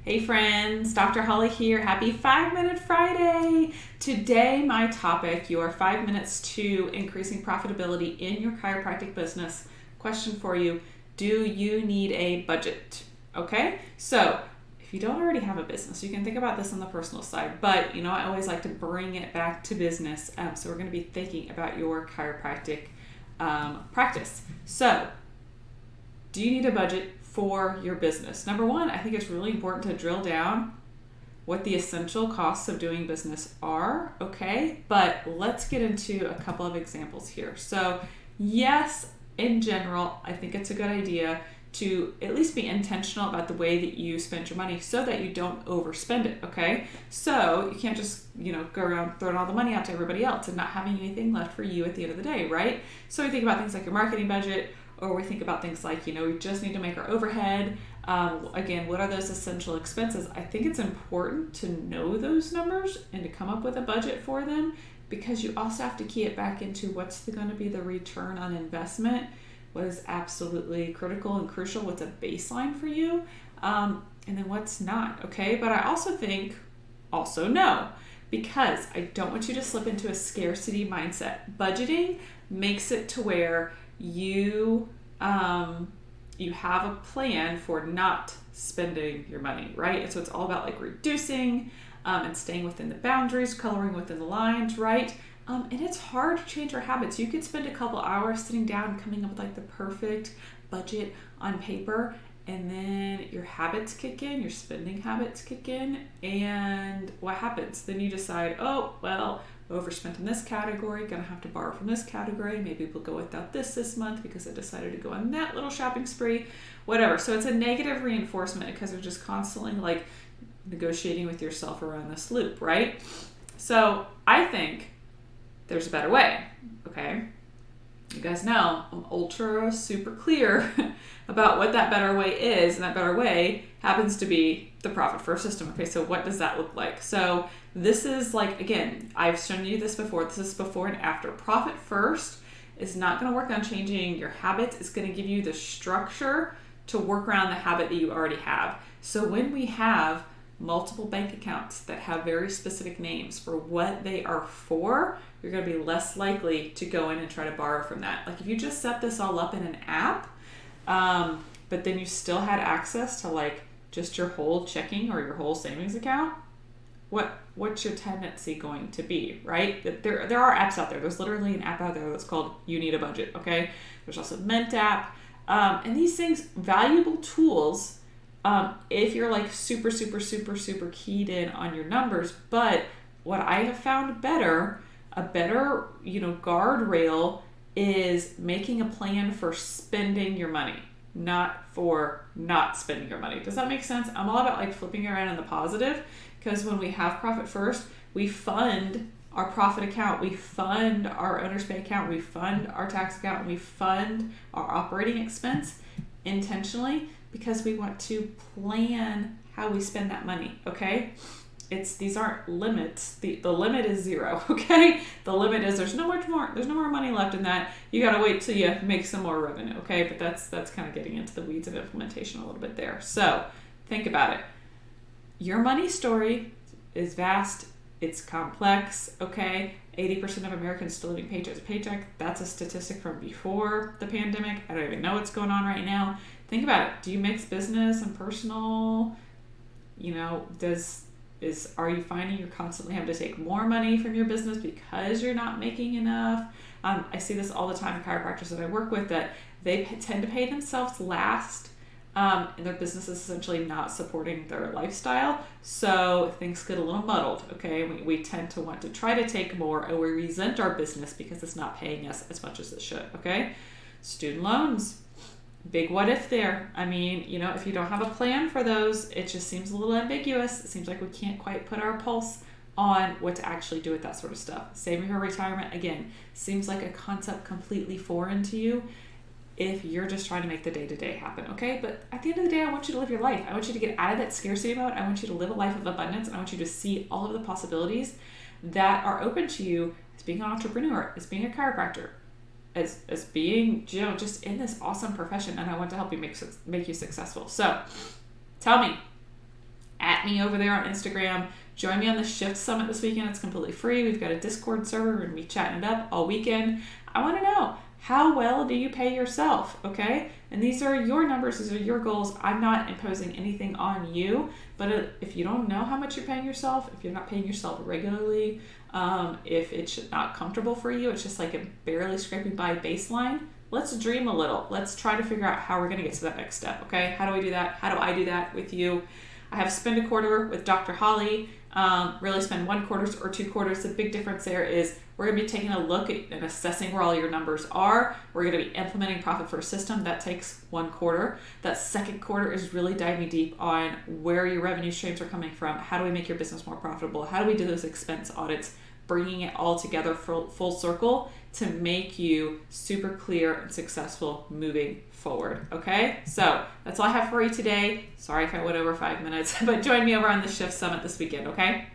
Hey friends, Dr. Holly here. Happy 5-Minute Friday. Today, my topic, your 5 minutes to increasing profitability in your chiropractic business. Question for you, do you need a budget? Okay, so if you don't already have a business, you can think about this on the personal side, but I always like to bring it back to business. So we're going to be thinking about your chiropractic practice. So do you need a budget for your business? Number one, I think it's really important to drill down what the essential costs of doing business are, okay? But let's get into a couple of examples here. So yes, in general, I think it's a good idea to at least be intentional about the way that you spend your money so that you don't overspend it, okay? So you can't just, go around throwing all the money out to everybody else and not having anything left for you at the end of the day, right? So we think about things like your marketing budget, or we think about things like, we just need to make our overhead. Again, what are those essential expenses? I think it's important to know those numbers and to come up with a budget for them, because you also have to key it back into what's going to be the return on investment, what is absolutely critical and crucial, what's a baseline for you, and then what's not, okay? But I also think, know, because I don't want you to slip into a scarcity mindset. Budgeting makes it to where you have a plan for not spending your money, right? And so it's all about like reducing and staying within the boundaries, coloring within the lines, right? And it's hard to change our habits. You could spend a couple hours sitting down and coming up with like the perfect budget on paper, and then your habits kick in, your spending habits kick in, and what happens? Then you decide, oh, well, overspent in this category, gonna have to borrow from this category, maybe we'll go without this month because I decided to go on that little shopping spree, whatever. So it's a negative reinforcement because you're just constantly like negotiating with yourself around this loop, right? So I think there's a better way, okay? You guys know I'm ultra super clear about what that better way is, and that better way happens to be the profit first system. Okay, so what does that look like? So this is like, again, I've shown you this before. This is before and after. Profit first is not going to work on changing your habits. It's going to give you the structure to work around the habit that you already have. So when we have multiple bank accounts that have very specific names for what they are for, you're going to be less likely to go in and try to borrow from that. Like if you just set this all up in an app, but then you still had access to like just your whole checking or your whole savings account, what's your tendency going to be, right? There are apps out there. There's literally an app out there that's called You Need a Budget, okay? There's also Mint app. And these things, valuable tools, if you're like super keyed in on your numbers. But what I have found a better guardrail is making a plan for spending your money, not for not spending your money. Does that make sense? I'm all about like flipping around in the positive, because when we have profit first, we fund our profit account, we fund our owner's pay account, we fund our tax account, and we fund our operating expense intentionally, because we want to plan how we spend that money, okay? These aren't limits. The limit is zero, okay? The limit is there's no more money left in that. You gotta wait till you make some more revenue, okay? But that's kind of getting into the weeds of implementation a little bit there. So think about it. Your money story is vast, it's complex, okay? 80% of Americans still living paycheck to paycheck. That's a statistic from before the pandemic. I don't even know what's going on right now. Think about it. Do you mix business and personal? Are you finding you're constantly having to take more money from your business because you're not making enough? I see this all the time in chiropractors that I work with, that they tend to pay themselves last, and their business is essentially not supporting their lifestyle. So things get a little muddled, okay? We tend to want to try to take more, and we resent our business because it's not paying us as much as it should, okay? Student loans. Big what if there. I mean, if you don't have a plan for those, it just seems a little ambiguous. It seems like we can't quite put our pulse on what to actually do with that sort of stuff. Saving for retirement, again, seems like a concept completely foreign to you if you're just trying to make the day-to-day happen, okay? But at the end of the day, I want you to live your life. I want you to get out of that scarcity mode. I want you to live a life of abundance, and I want you to see all of the possibilities that are open to you as being an entrepreneur, as being a chiropractor, as being, just in this awesome profession, and I want to help you make you successful. So tell me, at me over there on Instagram. Join me on the Shift Summit this weekend. It's completely free. We've got a Discord server. We're going to be chatting it up all weekend. I want to know, how well do you pay yourself, okay? And these are your numbers. These are your goals. I'm not imposing anything on you. But if you don't know how much you're paying yourself, if you're not paying yourself regularly, if it's not comfortable for you, it's just like a barely scraping by baseline, let's dream a little. Let's try to figure out how we're going to get to that next step, okay? How do we do that? How do I do that with you? I have Spend a Quarter with Dr. Holly. Really spend 1 quarter or 2 quarters. The big difference there is we're going to be taking a look at and assessing where all your numbers are. We're going to be implementing Profit First System. That takes 1 quarter. That second quarter is really diving deep on where your revenue streams are coming from. How do we make your business more profitable? How do we do those expense audits? Bringing it all together full circle to make you super clear and successful moving forward. Okay, so that's all I have for you today. Sorry if I went over 5 minutes, but join me over on the Shift Summit this weekend, okay?